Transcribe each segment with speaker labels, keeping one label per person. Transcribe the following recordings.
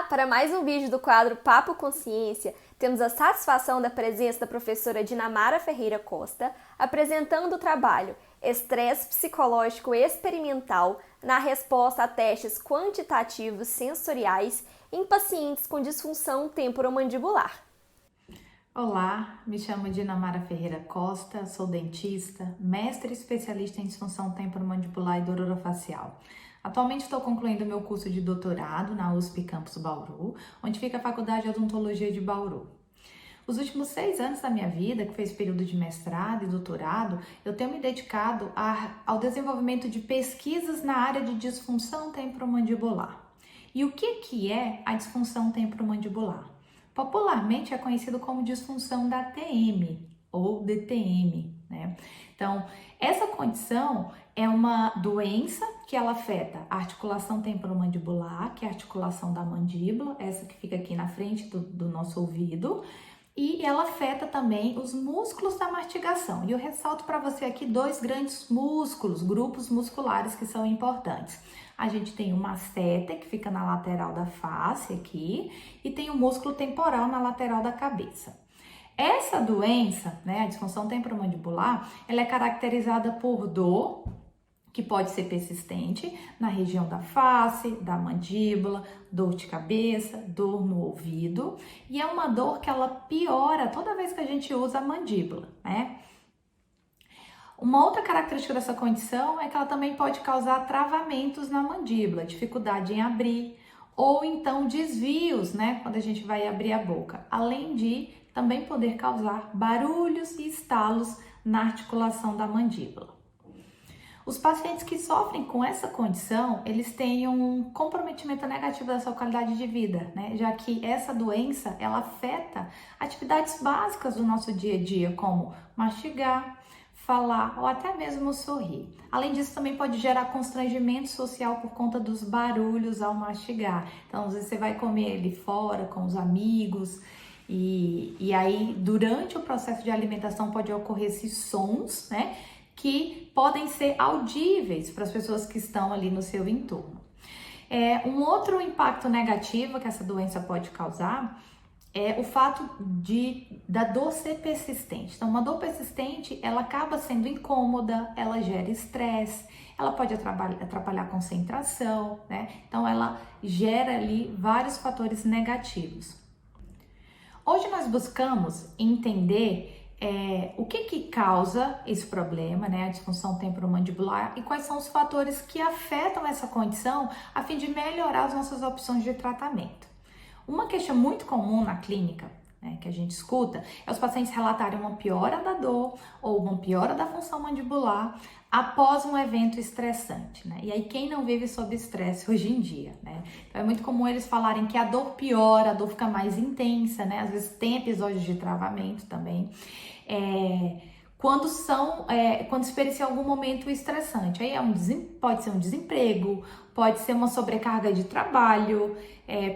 Speaker 1: para mais um vídeo do quadro Papo Consciência, temos a satisfação da presença da professora Dinamara Ferreira Costa, apresentando o trabalho Estresse Psicológico Experimental na resposta a testes quantitativos sensoriais em pacientes com disfunção temporomandibular.
Speaker 2: Olá, me chamo Dinamara Ferreira Costa, sou dentista, mestre especialista em disfunção temporomandibular e dor orofacial. Atualmente estou concluindo meu curso de doutorado na USP Campus Bauru, onde fica a Faculdade de Odontologia de Bauru. Os últimos 6 anos da minha vida, que foi esse período de mestrado e doutorado, eu tenho me dedicado ao desenvolvimento de pesquisas na área de disfunção temporomandibular. E o que é a disfunção temporomandibular? Popularmente é conhecido como disfunção da TM ou DTM, né? Então, essa condição é uma doença que ela afeta a articulação temporomandibular, que é a articulação da mandíbula, essa que fica aqui na frente do nosso ouvido, e ela afeta também os músculos da mastigação. E eu ressalto para você aqui 2 grandes músculos, grupos musculares que são importantes. A gente tem o masseter, que fica na lateral da face aqui, e tem o músculo temporal na lateral da cabeça. Essa doença, né, a disfunção temporomandibular, ela é caracterizada por dor, que pode ser persistente na região da face, da mandíbula, dor de cabeça, dor no ouvido, e é uma dor que ela piora toda vez que a gente usa a mandíbula, né? Uma outra característica dessa condição é que ela também pode causar travamentos na mandíbula, dificuldade em abrir, ou então desvios, né, quando a gente vai abrir a boca, além de também poder causar barulhos e estalos na articulação da mandíbula. Os pacientes que sofrem com essa condição, eles têm um comprometimento negativo da sua qualidade de vida, né? Já que essa doença, ela afeta atividades básicas do nosso dia a dia, como mastigar, falar ou até mesmo sorrir. Além disso, também pode gerar constrangimento social por conta dos barulhos ao mastigar. Então, às vezes você vai comer ali fora com os amigos e aí, durante o processo de alimentação, pode ocorrer esses sons, né, que podem ser audíveis para as pessoas que estão ali no seu entorno. Um outro impacto negativo que essa doença pode causar é o fato da dor ser persistente. Então, uma dor persistente, ela acaba sendo incômoda, ela gera estresse, ela pode atrapalhar a concentração, né? Então, ela gera ali vários fatores negativos. Hoje nós buscamos entender o que causa esse problema, né, a disfunção temporomandibular, e quais são os fatores que afetam essa condição a fim de melhorar as nossas opções de tratamento. Uma queixa muito comum na clínica, né, que a gente escuta, é os pacientes relatarem uma piora da dor ou uma piora da função mandibular após um evento estressante, né? E aí quem não vive sob estresse hoje em dia, né? Então é muito comum eles falarem que a dor piora, a dor fica mais intensa, né? Às vezes tem episódios de travamento também. Quando experienciam algum momento estressante, aí pode ser um desemprego, pode ser uma sobrecarga de trabalho,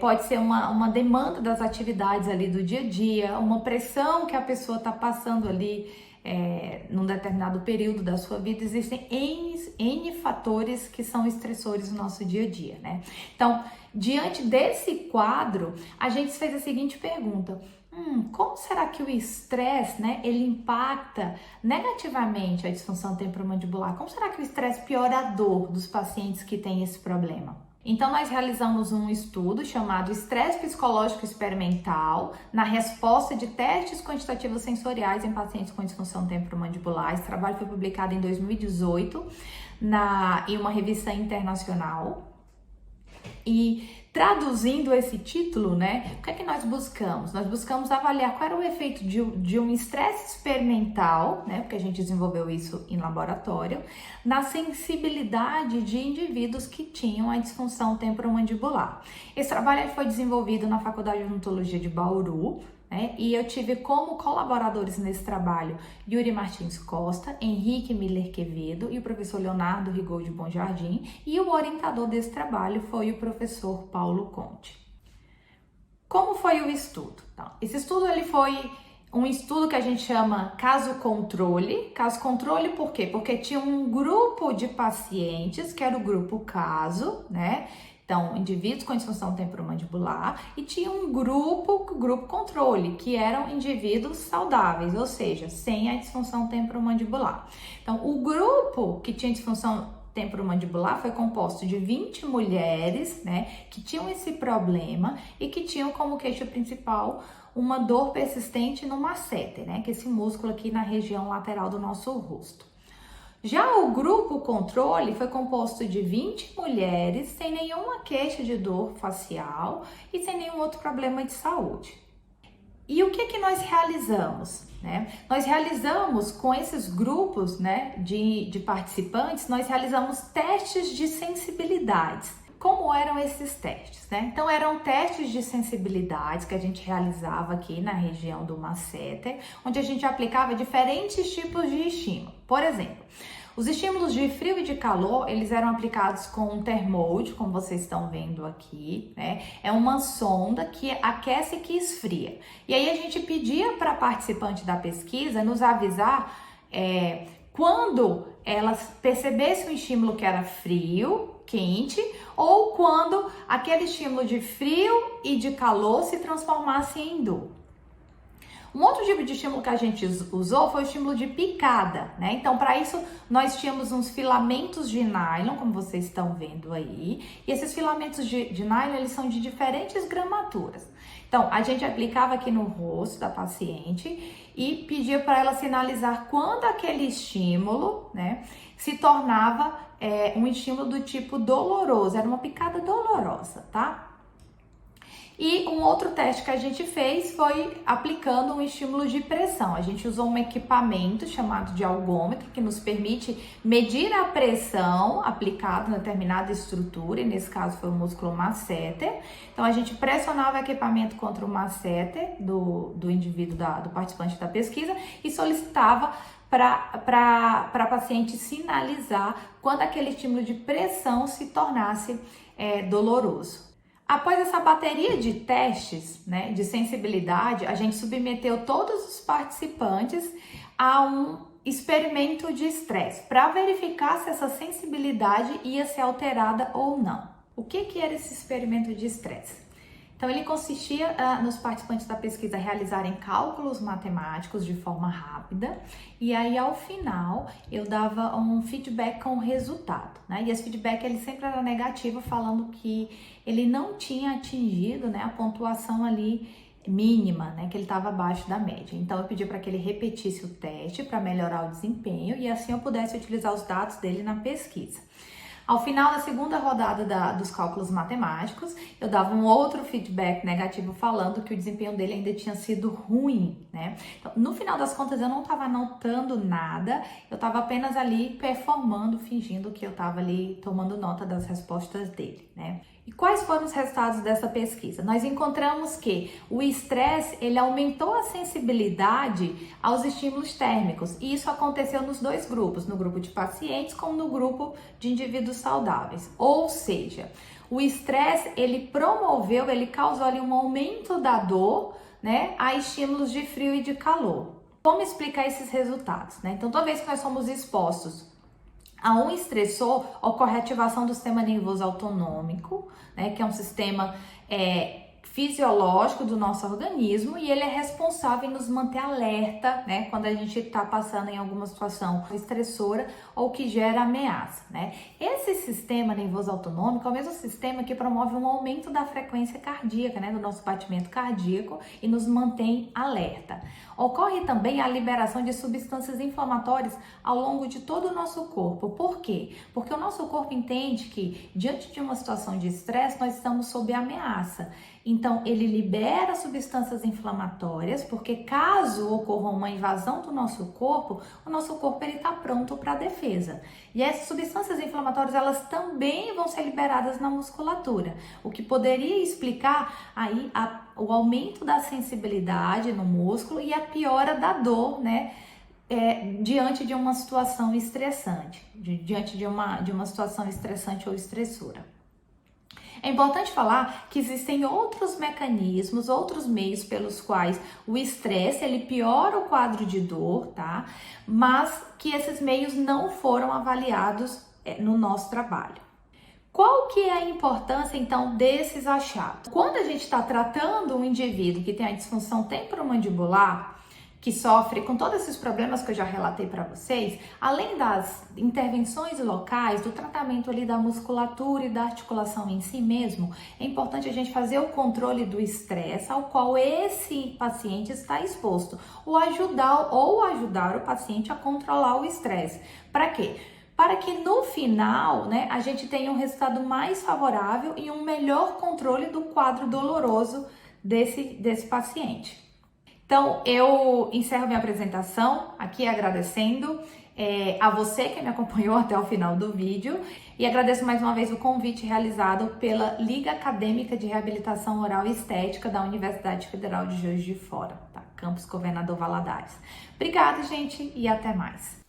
Speaker 2: pode ser uma demanda das atividades ali do dia a dia, uma pressão que a pessoa está passando ali num determinado período da sua vida. Existem N fatores que são estressores no nosso dia a dia, né? Então, diante desse quadro, a gente fez a seguinte pergunta: como será que o estresse, né, ele impacta negativamente a disfunção temporomandibular? Como será que o estresse piora a dor dos pacientes que têm esse problema? Então, nós realizamos um estudo chamado Estresse Psicológico Experimental na resposta de testes quantitativos sensoriais em pacientes com disfunção temporomandibular. Esse trabalho foi publicado em 2018 em uma revista internacional. E traduzindo esse título, né, o que é que nós buscamos? Nós buscamos avaliar qual era o efeito de um estresse experimental, né, porque a gente desenvolveu isso em laboratório, na sensibilidade de indivíduos que tinham a disfunção temporomandibular. Esse trabalho foi desenvolvido na Faculdade de Odontologia de Bauru, né, e eu tive como colaboradores nesse trabalho Yuri Martins Costa, Henrique Miller Quevedo e o professor Leonardo Rigaud de Bom Jardim, e o orientador desse trabalho foi o professor Paulo Conte. Como foi o estudo? Então, esse estudo ele foi um estudo que a gente chama caso controle. Caso controle por quê? Porque tinha um grupo de pacientes, que era o grupo caso, né? Então, indivíduos com disfunção temporomandibular, e tinha um grupo controle, que eram indivíduos saudáveis, ou seja, sem a disfunção temporomandibular. Então, o grupo que tinha disfunção temporomandibular foi composto de 20 mulheres, né, que tinham esse problema e que tinham como queixa principal uma dor persistente no masseter, né, que é esse músculo aqui na região lateral do nosso rosto. Já o grupo controle foi composto de 20 mulheres sem nenhuma queixa de dor facial e sem nenhum outro problema de saúde. E o que nós realizamos? Nós realizamos com esses grupos, né, de participantes, nós realizamos testes de sensibilidades. Como eram esses testes, né? Então, eram testes de sensibilidades que a gente realizava aqui na região do masseter, onde a gente aplicava diferentes tipos de estímulo. Por exemplo, os estímulos de frio e de calor, eles eram aplicados com um Thermode, como vocês estão vendo aqui, né? É uma sonda que aquece e que esfria. E aí a gente pedia para a participante da pesquisa nos avisar quando ela percebesse um estímulo que era frio, quente, ou quando aquele estímulo de frio e de calor se transformasse em dor. Um outro tipo de estímulo que a gente usou foi o estímulo de picada, né? Então, para isso, nós tínhamos uns filamentos de nylon, como vocês estão vendo aí, e esses filamentos de nylon, eles são de diferentes gramaturas. Então, a gente aplicava aqui no rosto da paciente e pedia para ela sinalizar quando aquele estímulo, né, se tornava um estímulo do tipo doloroso, era uma picada dolorosa, tá? E um outro teste que a gente fez foi aplicando um estímulo de pressão. A gente usou um equipamento chamado de algômetro que nos permite medir a pressão aplicada em determinada estrutura, e nesse caso foi o músculo masseter. Então a gente pressionava o equipamento contra o masseter do indivíduo, do participante da pesquisa, e solicitava para a paciente sinalizar quando aquele estímulo de pressão se tornasse doloroso. Após essa bateria de testes, né, de sensibilidade, a gente submeteu todos os participantes a um experimento de estresse para verificar se essa sensibilidade ia ser alterada ou não. O que era esse experimento de estresse? Então, ele consistia nos participantes da pesquisa realizarem cálculos matemáticos de forma rápida, e aí, ao final, eu dava um feedback com o resultado, né? E esse feedback, ele sempre era negativo, falando que ele não tinha atingido, né, a pontuação ali mínima, né, que ele estava abaixo da média. Então, eu pedi para que ele repetisse o teste para melhorar o desempenho, e assim eu pudesse utilizar os dados dele na pesquisa. Ao final da segunda rodada dos cálculos matemáticos, eu dava um outro feedback negativo falando que o desempenho dele ainda tinha sido ruim, né? Então, no final das contas, eu não estava anotando nada, eu estava apenas ali performando, fingindo que eu estava ali tomando nota das respostas dele, né? E quais foram os resultados dessa pesquisa? Nós encontramos que o estresse, ele aumentou a sensibilidade aos estímulos térmicos, e isso aconteceu nos dois grupos, no grupo de pacientes como no grupo de indivíduos saudáveis. Ou seja, o estresse, ele causou ali um aumento da dor, né, a estímulos de frio e de calor. Como explicar esses resultados, né? Então, toda vez que nós somos expostos a um estressor, ocorre a ativação do sistema nervoso autonômico, né, que é um sistema fisiológico do nosso organismo, e ele é responsável em nos manter alerta, né, quando a gente está passando em alguma situação estressora ou que gera ameaça, né? Esse sistema nervoso autonômico é o mesmo sistema que promove um aumento da frequência cardíaca, né, do nosso batimento cardíaco, e nos mantém alerta. Ocorre também a liberação de substâncias inflamatórias ao longo de todo o nosso corpo. Por quê? Porque o nosso corpo entende que, diante de uma situação de estresse, nós estamos sob ameaça. Então, ele libera substâncias inflamatórias, porque caso ocorra uma invasão do nosso corpo, o nosso corpo está pronto para a defesa. E essas substâncias inflamatórias, elas também vão ser liberadas na musculatura, o que poderia explicar aí o aumento da sensibilidade no músculo e a piora da dor, né? Diante de uma situação estressante, diante de uma situação estressante ou estressora. É importante falar que existem outros mecanismos, outros meios pelos quais o estresse, ele piora o quadro de dor, tá? Mas que esses meios não foram avaliados no nosso trabalho. Qual que é a importância, então, desses achados? Quando a gente está tratando um indivíduo que tem a disfunção temporomandibular, que sofre com todos esses problemas que eu já relatei para vocês, além das intervenções locais, do tratamento ali da musculatura e da articulação em si mesmo, é importante a gente fazer o controle do estresse ao qual esse paciente está exposto, ou ajudar o paciente a controlar o estresse. Para quê? Para que no final, né, a gente tenha um resultado mais favorável e um melhor controle do quadro doloroso desse paciente. Então, eu encerro minha apresentação aqui agradecendo a você que me acompanhou até o final do vídeo e agradeço mais uma vez o convite realizado pela Liga Acadêmica de Reabilitação Oral e Estética da Universidade Federal de Juiz de Fora, tá? Campus Governador Valadares. Obrigada, gente, e até mais.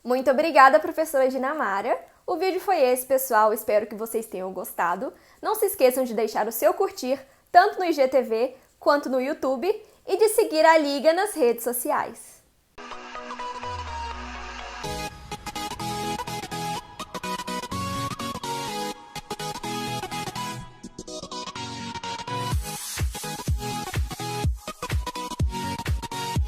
Speaker 1: Muito obrigada, professora Dinamara. O vídeo foi esse, pessoal. Espero que vocês tenham gostado. Não se esqueçam de deixar o seu curtir, tanto no IGTV quanto no YouTube, e de seguir a Liga nas redes sociais.